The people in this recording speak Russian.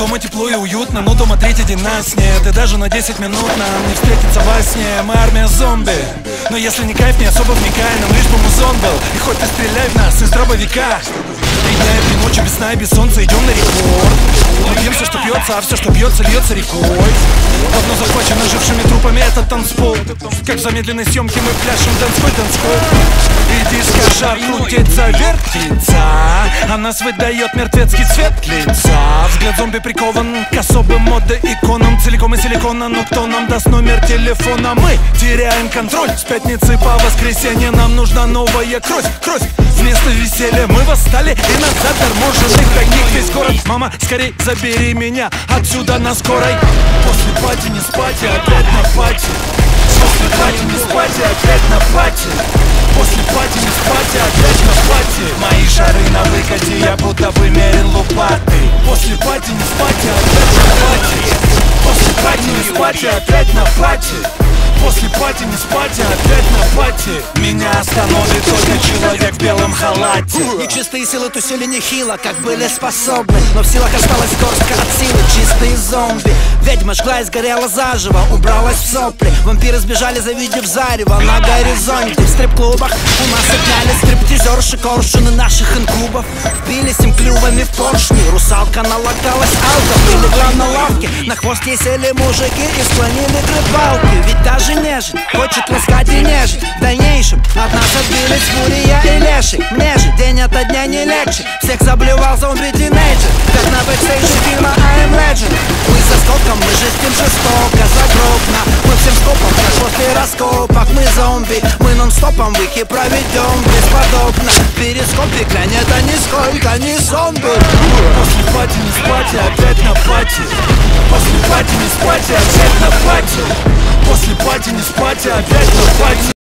Дома тепло и уютно, но дома третий день нас нет. И даже на 10 минут нам не встретиться во сне. Мы армия зомби, но если не кайф, не особо вникай. Нам лишь бы музон был, и хоть ты стреляй в нас из дробовика. 3 дня и 3 ночи без сна и без солнца идем на рекорд. Мы пьем все, что пьется, а все, что бьется, льется рекой. Давно захвачено жившими трупами этот танцпол. Как в замедленной съемке мы пляшем танцпол. И диско-шар крутится, вертится, а нас выдает мертвецкий цвет лица. Взгляд зомби прикован к особым моды иконам. Целиком из силикона, но кто нам даст номер телефона? Мы теряем контроль. С пятницы по воскресенье нам нужна новая кровь. Вместо веселья мы восстали и на заторможенный тайник весь город. Мама, скорей забери меня отсюда на скорой. После пати не спать и опять на пати. После пати не спать и опять на пати. После пати не спать и опять на пати. Мои шары на выкате, я будто бы мерил лопатой. После пати не спать и опять на пати. После пати не спать и опять на пати. После пати не спать, а опять на пати. Меня остановит только человек в белом халате. Нечистые силы тусили нехило, как были способны, но в силах осталась горстка от силы, чистые зомби. Ведьма жгла и сгорела заживо, убралась в сопли. Вампиры сбежали, завидев зарево на горизонте. В стрип-клубах у нас отняли стриптизерши, коршуны наших инкубов. Впились им клювами в поршни, русалка налагалась алков. Легла на лавке, на хвост ей сели мужики и склонили к рыбалке. Ведь даже нежить хочет ласкать и нежить. В дальнейшем от нас отбились фурия и леший. Мне же день ото дня не легче. Всех заблевал зомби-тинейджер, как на бэкстейдже фильма I Am Legend. Мы за скоком, мы жестим жестоко, загробно. Мы всем скопом, как после раскопок. Мы зомби, мы нон-стопом в их проведем бесподобно. Перископе глянет, а нисколько не зомби. После пати не спать и опять на пати. После пати не спать и опять на пати. После пати не спать и опять на пати.